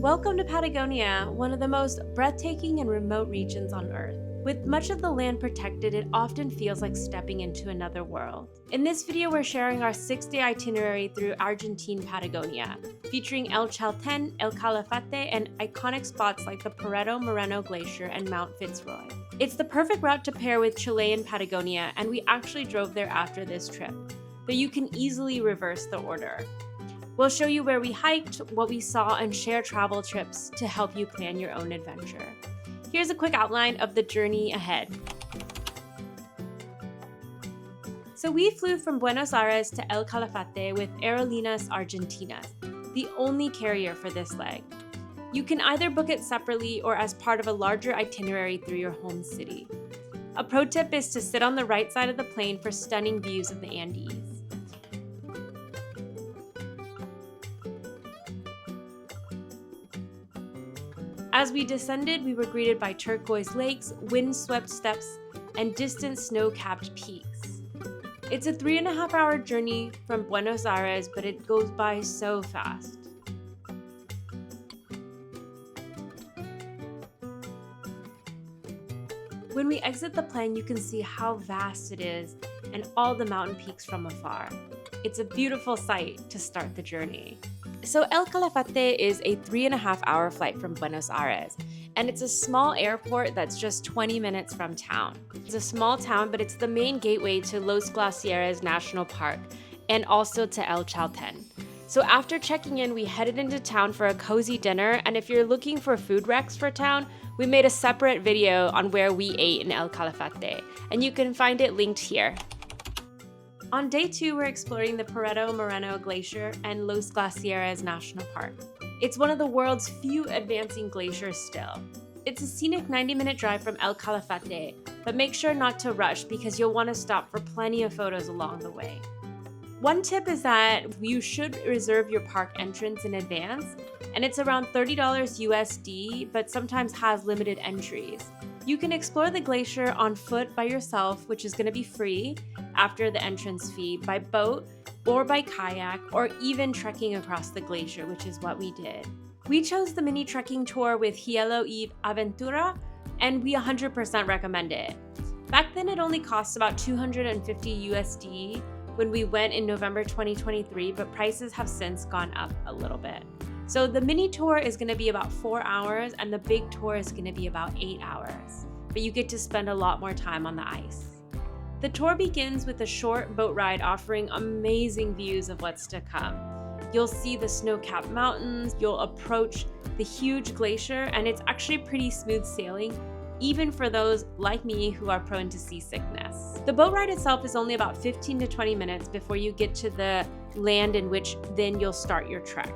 Welcome to Patagonia, one of the most breathtaking and remote regions on Earth. With much of the land protected, it often feels like stepping into another world. In this video, we're sharing our 6-day itinerary through Argentine Patagonia, featuring El Chalten, El Calafate, and iconic spots like the Perito Moreno Glacier and Mount Fitz Roy. It's the perfect route to pair with Chilean Patagonia, and we actually drove there after this trip, but you can easily reverse the order. We'll show you where we hiked, what we saw, and share travel tips to help you plan your own adventure. Here's a quick outline of the journey ahead. So we flew from Buenos Aires to El Calafate with Aerolíneas Argentinas, the only carrier for this leg. You can either book it separately or as part of a larger itinerary through your home city. A pro tip is to sit on the right side of the plane for stunning views of the Andes. As we descended, we were greeted by turquoise lakes, wind-swept steppes, and distant snow-capped peaks. It's a 3.5-hour journey from Buenos Aires, but it goes by so fast. When we exit the plane, you can see how vast it is and all the mountain peaks from afar. It's a beautiful sight to start the journey. So El Calafate is a 3.5-hour flight from Buenos Aires, and it's a small airport that's just 20 minutes from town. It's a small town, but it's the main gateway to Los Glaciares National Park and also to El Chalten. So after checking in, we headed into town for a cozy dinner, and if you're looking for food recs for town, we made a separate video on where we ate in El Calafate, and you can find it linked here. On day 2, we're exploring the Perito Moreno Glacier and Los Glaciares National Park. It's one of the world's few advancing glaciers still. It's a scenic 90-minute drive from El Calafate, but make sure not to rush because you'll want to stop for plenty of photos along the way. One tip is that you should reserve your park entrance in advance, and it's around $30 USD, but sometimes has limited entries. You can explore the glacier on foot by yourself, which is going to be free after the entrance fee, by boat or by kayak, or even trekking across the glacier, which is what we did. We chose the mini trekking tour with Hielo y Aventura, and we 100% recommend it. Back then, it only cost about $250 USD when we went in November 2023, but prices have since gone up a little bit. So the mini tour is going to be about 4 hours, and the big tour is going to be about 8 hours, but you get to spend a lot more time on the ice. The tour begins with a short boat ride offering amazing views of what's to come. You'll see the snow-capped mountains, you'll approach the huge glacier, and it's actually pretty smooth sailing, even for those like me who are prone to seasickness. The boat ride itself is only about 15 to 20 minutes before you get to the land in which then you'll start your trek.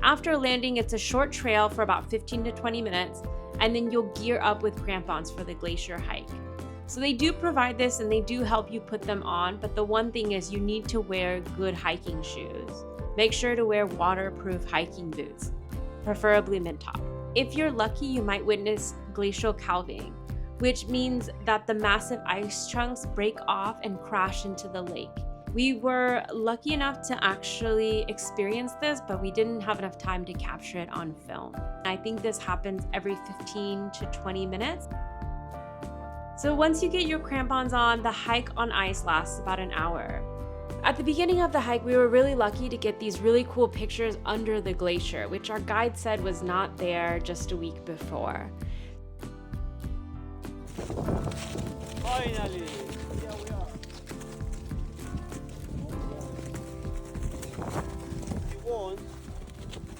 After landing, it's a short trail for about 15 to 20 minutes, and then you'll gear up with crampons for the glacier hike. So they do provide this and they do help you put them on, but the one thing is you need to wear good hiking shoes. Make sure to wear waterproof hiking boots, preferably mid-top. If you're lucky, you might witness glacial calving, which means that the massive ice chunks break off and crash into the lake. We were lucky enough to actually experience this, but we didn't have enough time to capture it on film. I think this happens every 15 to 20 minutes. So once you get your crampons on, the hike on ice lasts about an hour. At the beginning of the hike, we were really lucky to get these really cool pictures under the glacier, which our guide said was not there just a week before. Finally!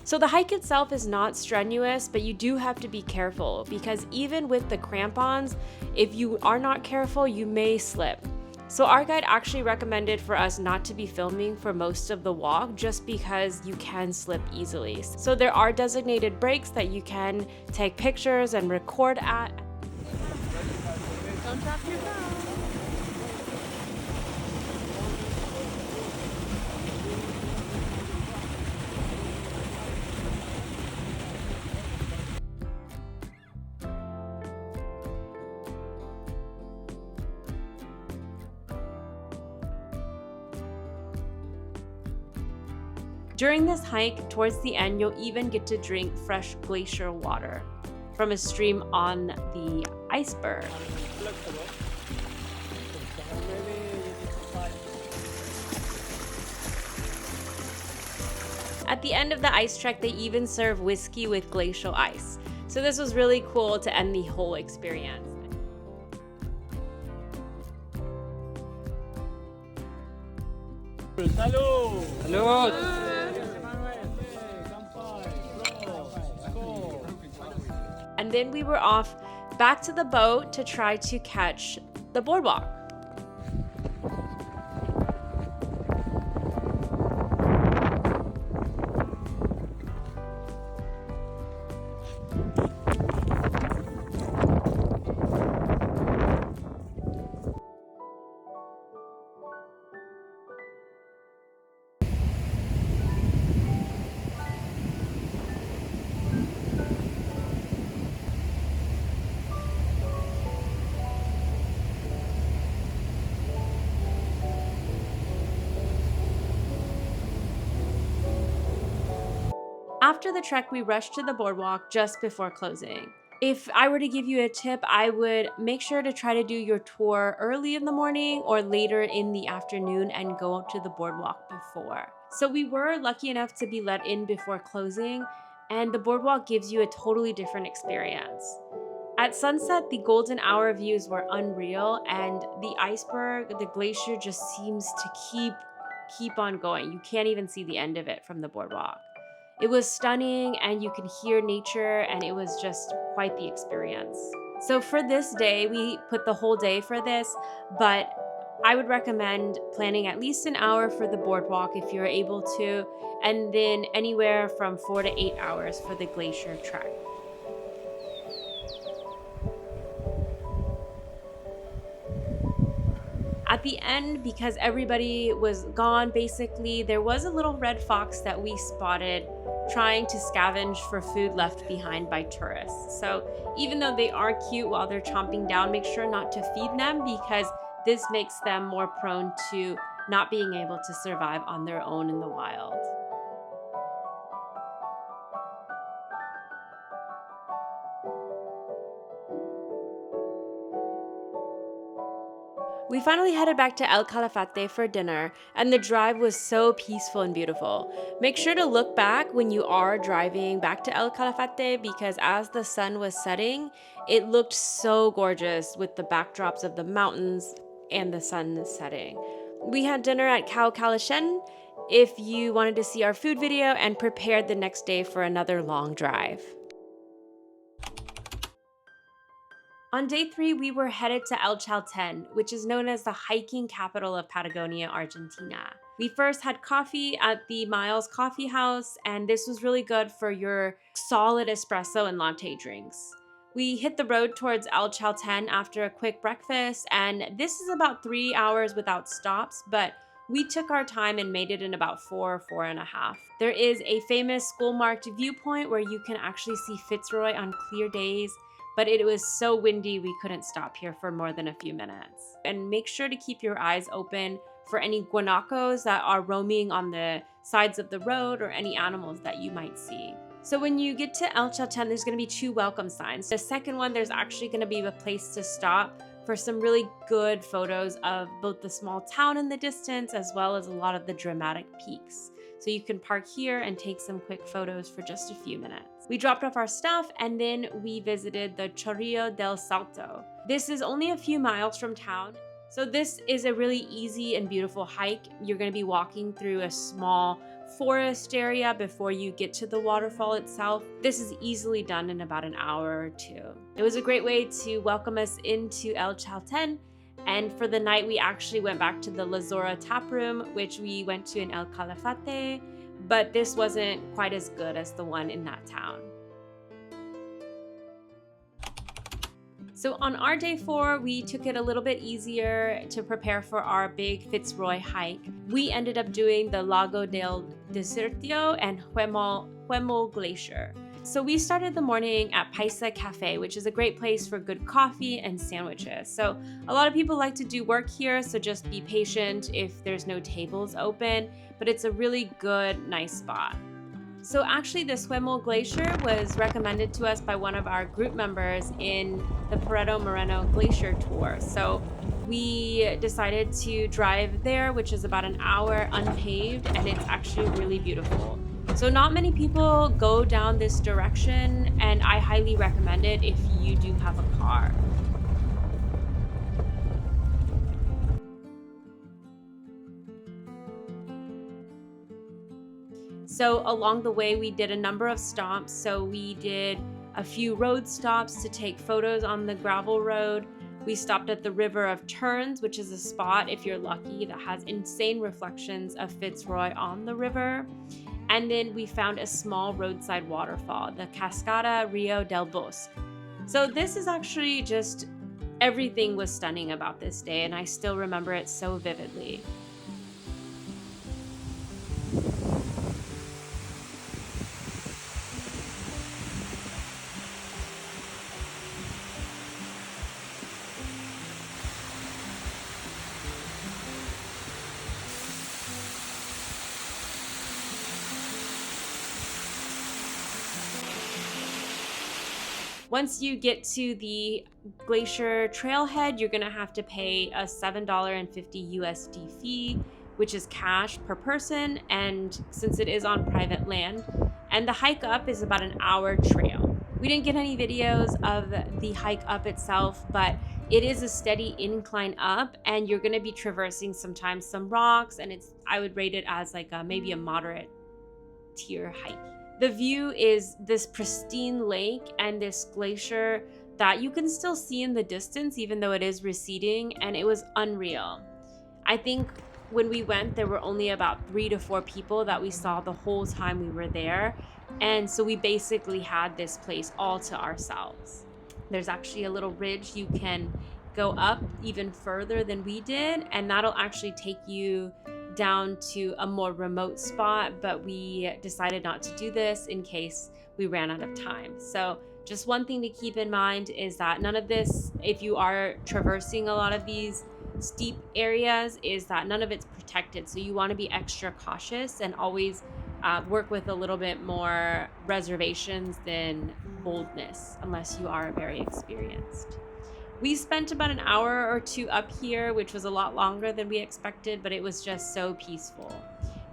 So the hike itself is not strenuous, but you do have to be careful because even with the crampons, if you are not careful, you may slip. So our guide actually recommended for us not to be filming for most of the walk just because you can slip easily. So there are designated breaks that you can take pictures and record at. Don't drop your phone. During this hike, towards the end, you'll even get to drink fresh glacier water from a stream on the iceberg. At the end of the ice trek, they even serve whiskey with glacial ice. So this was really cool to end the whole experience. Salud! Salud! And then we were off back to the boat to try to catch the boardwalk. After the trek, we rushed to the boardwalk just before closing. If I were to give you a tip, I would make sure to try to do your tour early in the morning or later in the afternoon and go to the boardwalk before. So we were lucky enough to be let in before closing, and the boardwalk gives you a totally different experience. At sunset, the golden hour views were unreal, and the iceberg, the glacier, just seems to keep on going. You can't even see the end of it from the boardwalk. It was stunning, and you can hear nature, and it was just quite the experience. So for this day, we put the whole day for this, but I would recommend planning at least an hour for the boardwalk if you're able to, and then anywhere from 4 to 8 hours for the glacier trek. At the end, because everybody was gone, basically, there was a little red fox that we spotted trying to scavenge for food left behind by tourists. So even though they are cute while they're chomping down, make sure not to feed them because this makes them more prone to not being able to survive on their own in the wild. We finally headed back to El Calafate for dinner, and the drive was so peaceful and beautiful. Make sure to look back when you are driving back to El Calafate because as the sun was setting, it looked so gorgeous with the backdrops of the mountains and the sun setting. We had dinner at Kaleshen if you wanted to see our food video and prepared the next day for another long drive. On day 3, we were headed to El Chaltén, which is known as the hiking capital of Patagonia, Argentina. We first had coffee at the Miles Coffee House, and this was really good for your solid espresso and latte drinks. We hit the road towards El Chaltén after a quick breakfast, and this is about 3 hours without stops, but we took our time and made it in about 4.5. There is a famous school-marked viewpoint where you can actually see Fitz Roy on clear days, but it was so windy we couldn't stop here for more than a few minutes. And make sure to keep your eyes open for any guanacos that are roaming on the sides of the road or any animals that you might see. So when you get to El Chaltén, there's gonna be 2 welcome signs. The second one, there's actually gonna be a place to stop for some really good photos of both the small town in the distance as well as a lot of the dramatic peaks. So you can park here and take some quick photos for just a few minutes. We dropped off our stuff and then we visited the Chorrillo del Salto. This is only a few miles from town. So this is a really easy and beautiful hike. You're gonna be walking through a small forest area before you get to the waterfall itself. This is easily done in about an hour or 2. It was a great way to welcome us into El Chaltén. And for the night, we actually went back to the La Zorra tap room, which we went to in El Calafate, but this wasn't quite as good as the one in that town. So on our day 4, we took it a little bit easier to prepare for our big Fitz Roy hike. We ended up doing the Lago del Desertio and Huemul Glacier. So we started the morning at Paisa Cafe, which is a great place for good coffee and sandwiches. So a lot of people like to do work here, so just be patient if there's no tables open, but it's a really good, nice spot. So actually this Huemul Glacier was recommended to us by one of our group members in the Perito Moreno Glacier tour. So we decided to drive there, which is about an hour unpaved, and it's actually really beautiful. So not many people go down this direction, and I highly recommend it if you do have a car. So along the way, we did a number of stops. So we did a few road stops to take photos on the gravel road. We stopped at the River of Turns, which is a spot, if you're lucky, that has insane reflections of Fitz Roy on the river. And then we found a small roadside waterfall, the Cascada Rio del Bosque. So this is actually just, everything was stunning about this day, and I still remember it so vividly. Once you get to the glacier trailhead, you're gonna have to pay a $7.50 USD fee, which is cash per person, and since it is on private land. And the hike up is about an hour trail. We didn't get any videos of the hike up itself, but it is a steady incline up, and you're gonna be traversing sometimes some rocks, and I would rate it as like maybe a moderate tier hike. The view is this pristine lake and this glacier that you can still see in the distance, even though it is receding, and it was unreal. I think when we went, there were only about 3 to 4 people that we saw the whole time we were there, and so we basically had this place all to ourselves. There's actually a little ridge you can go up even further than we did, and that'll actually take you down to a more remote spot, but we decided not to do this in case we ran out of time. So just one thing to keep in mind is that none of this, if you are traversing a lot of these steep areas, is that none of it's protected. So you want to be extra cautious and always work with a little bit more reservations than boldness, unless you are very experienced. We spent about an hour or 2 up here, which was a lot longer than we expected, but it was just so peaceful.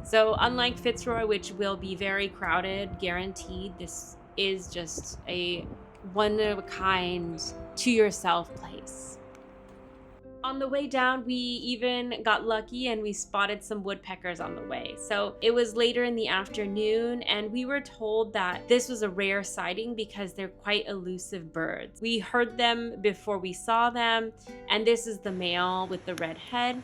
So unlike Fitz Roy, which will be very crowded, guaranteed, this is just a one-of-a-kind, to-yourself place. On the way down, we even got lucky and we spotted some woodpeckers on the way. So it was later in the afternoon, and we were told that this was a rare sighting because they're quite elusive birds. We heard them before we saw them, and this is the male with the red head.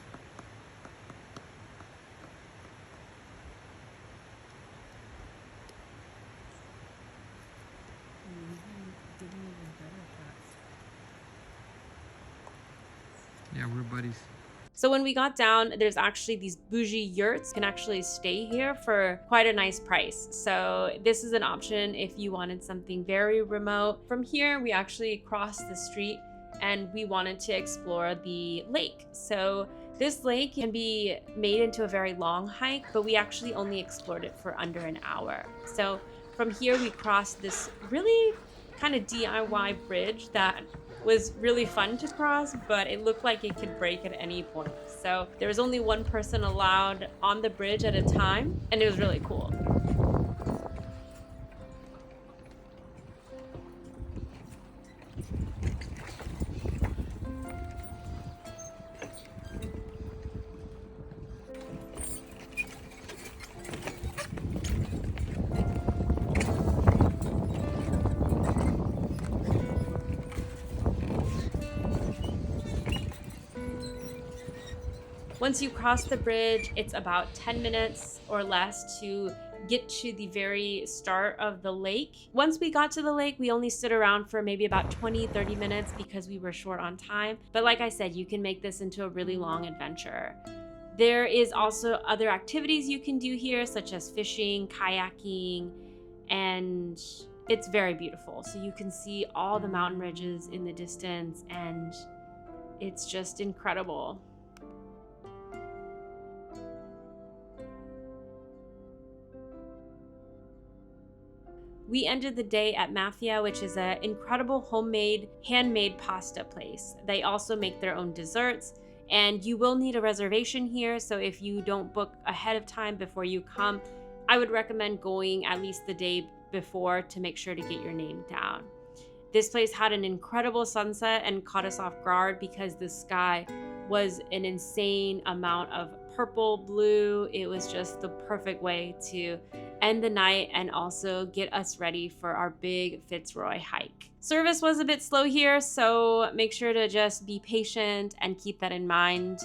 Yeah, we're buddies. So when we got down, there's actually these bougie yurts. You can actually stay here for quite a nice price. So this is an option if you wanted something very remote. From here, we actually crossed the street and we wanted to explore the lake. So this lake can be made into a very long hike, but we actually only explored it for under an hour. So from here, we crossed this really kind of DIY bridge that was really fun to cross, but it looked like it could break at any point. So there was only one person allowed on the bridge at a time, and it was really cool. Once you cross the bridge, it's about 10 minutes or less to get to the very start of the lake. Once we got to the lake, we only stood around for maybe about 20-30 minutes because we were short on time. But like I said, you can make this into a really long adventure. There is also other activities you can do here, such as fishing, kayaking, and it's very beautiful. So you can see all the mountain ridges in the distance, and it's just incredible. We ended the day at Mafia, which is an incredible handmade pasta place. They also make their own desserts, and you will need a reservation here. So if you don't book ahead of time before you come, I would recommend going at least the day before to make sure to get your name down. This place had an incredible sunset and caught us off guard because the sky was an insane amount of purple, blue. It was just the perfect way to end the night and also get us ready for our big Fitz Roy hike. Service was a bit slow here, so make sure to just be patient and keep that in mind.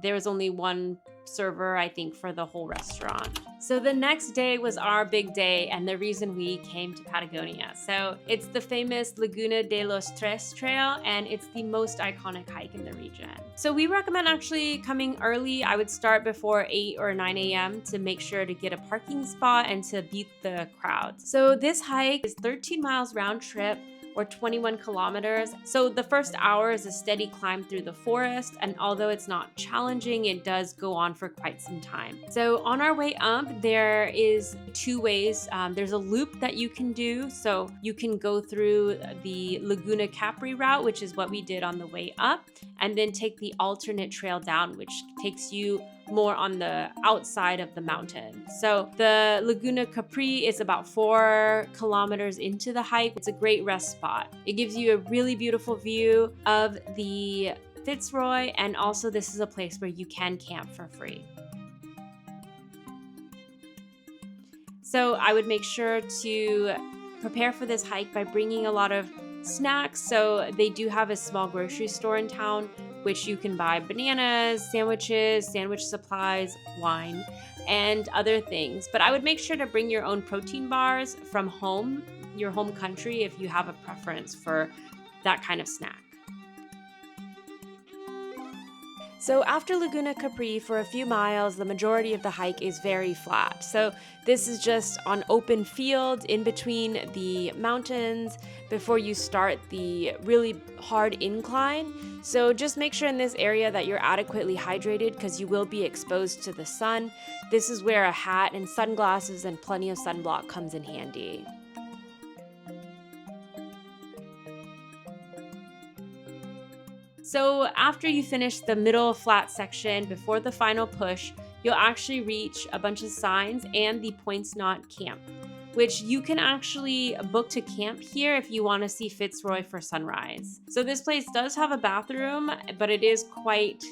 There was only one server, I think, for the whole restaurant. So the next day was our big day and the reason we came to Patagonia. So it's the famous Laguna de los Tres Trail, and it's the most iconic hike in the region. So we recommend actually coming early. I would start before 8 or 9 a.m. to make sure to get a parking spot and to beat the crowds. So this hike is 13 miles round trip, or 21 kilometers. So the first hour is a steady climb through the forest, and although it's not challenging, it does go on for quite some time. So on our way up, there is two ways. There's a loop that you can do. So you can go through the Laguna Capri route, which is what we did on the way up, and then take the alternate trail down, which takes you more on the outside of the mountain. So the Laguna Capri is about 4 kilometers into the hike. It's a great rest spot. It gives you a really beautiful view of the Fitz Roy, and also this is a place where you can camp for free. So I would make sure to prepare for this hike by bringing a lot of snacks. So they do have a small grocery store in town, which you can buy bananas, sandwiches, sandwich supplies, wine, and other things. But I would make sure to bring your own protein bars from home, your home country, if you have a preference for that kind of snack. So after Laguna Capri, for a few miles, the majority of the hike is very flat. So this is just on open field in between the mountains before you start the really hard incline. So just make sure in this area that you're adequately hydrated because you will be exposed to the sun. This is where a hat and sunglasses and plenty of sunblock comes in handy. So after you finish the middle flat section, before the final push, you'll actually reach a bunch of signs and the Points Not Camp, which you can actually book to camp here if you want to see Fitz Roy for sunrise. So this place does have a bathroom, but it is quite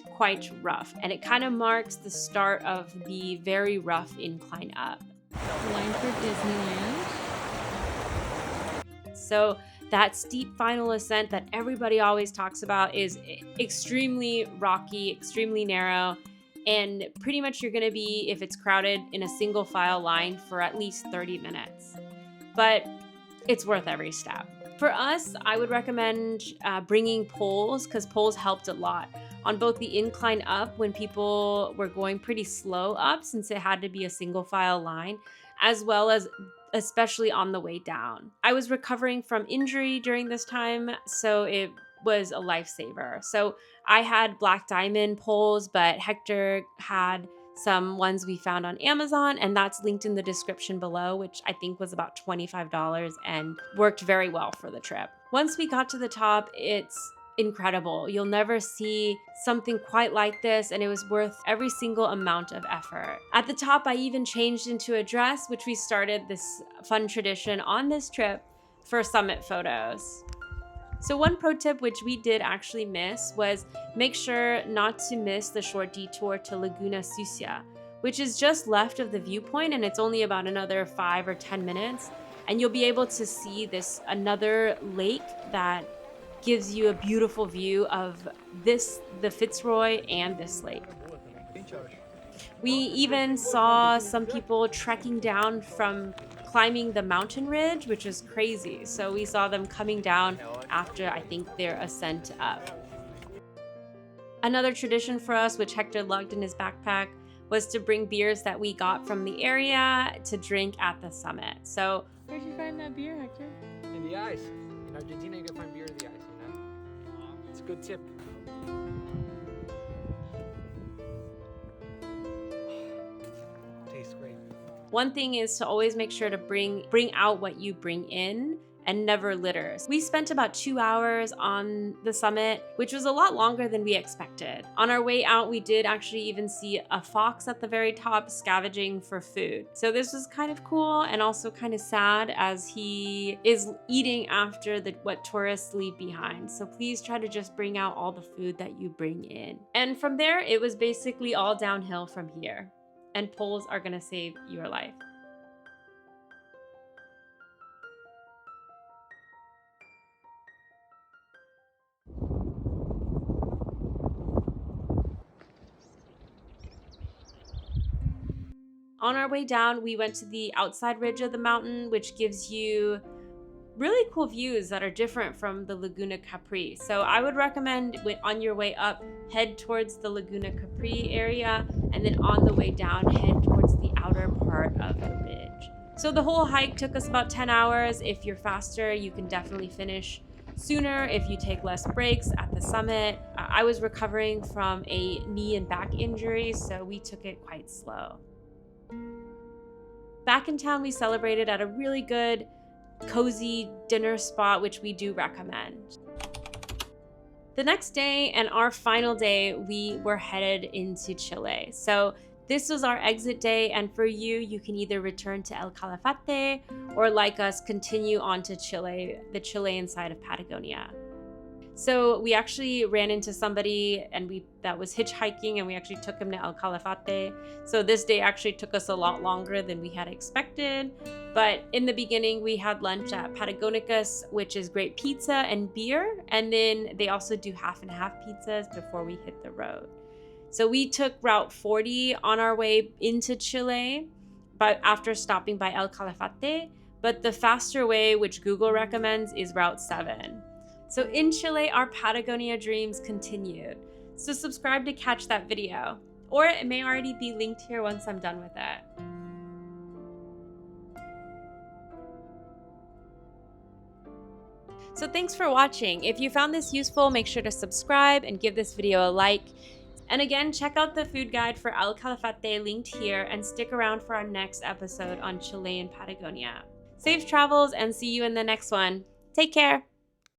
rough, and it kind of marks the start of the very rough incline up. Line for Disneyland. So that steep final ascent that everybody always talks about is extremely rocky, extremely narrow, and pretty much you're gonna be, if it's crowded, in a single file line for at least 30 minutes. But it's worth every step. For us, I would recommend bringing poles, because poles helped a lot on both the incline up when people were going pretty slow up, since it had to be a single file line, as well as especially on the way down. I was recovering from injury during this time, so it was a lifesaver. So I had black diamond poles, but Hector had some ones we found on Amazon, and that's linked in the description below, which I think was about $25 and worked very well for the trip. Once we got to the top, it's incredible. You'll never see something quite like this, and it was worth every single amount of effort. At the top, I even changed into a dress, which we started this fun tradition on this trip for summit photos. So one pro tip which we did actually miss was make sure not to miss the short detour to Laguna Sucia, which is just left of the viewpoint, and it's only about another 5 or 10 minutes, and you'll be able to see another lake that gives you a beautiful view of the Fitz Roy and this lake. We even saw some people trekking down from climbing the mountain ridge, which is crazy. So we saw them coming down after, I think, their ascent up. Another tradition for us, which Hector lugged in his backpack, was to bring beers that we got from the area to drink at the summit. So Where'd you find that beer, Hector? In the ice. In Argentina, you can find beer in the ice, you know? It's a good tip. Tastes great. One thing is to always make sure to bring out what you bring in and never litter. We spent about 2 hours on the summit, which was a lot longer than we expected. On our way out, we did actually even see a fox at the very top scavenging for food. So this was kind of cool and also kind of sad as he is eating after what tourists leave behind. So please try to just bring out all the food that you bring in. And from there, it was basically all downhill from here. And poles are gonna save your life. On our way down, we went to the outside ridge of the mountain, which gives you really cool views that are different from the Laguna Capri. So I would recommend on your way up, head towards the Laguna Capri area, and then on the way down, head towards the outer part of the ridge. So the whole hike took us about 10 hours. If you're faster, you can definitely finish sooner if you take less breaks at the summit. I was recovering from a knee and back injury, so we took it quite slow. Back in town, we celebrated at a really good, cozy dinner spot, which we do recommend. The next day and our final day, we were headed into Chile. So this was our exit day, and for you, you can either return to El Calafate or, like us, continue on to Chile, the Chilean side of Patagonia. So we actually ran into somebody that was hitchhiking, and we actually took him to El Calafate. So this day actually took us a lot longer than we had expected. But in the beginning, we had lunch at Patagonicus, which is great pizza and beer. And then they also do half and half pizzas before we hit the road. So we took Route 40 on our way into Chile, but after stopping by El Calafate. But the faster way, which Google recommends, is Route 7. So in Chile, our Patagonia dreams continued. So subscribe to catch that video, or it may already be linked here once I'm done with it. So thanks for watching. If you found this useful, make sure to subscribe and give this video a like. And again, check out the food guide for El Calafate linked here, and stick around for our next episode on Chilean Patagonia. Safe travels, and see you in the next one. Take care.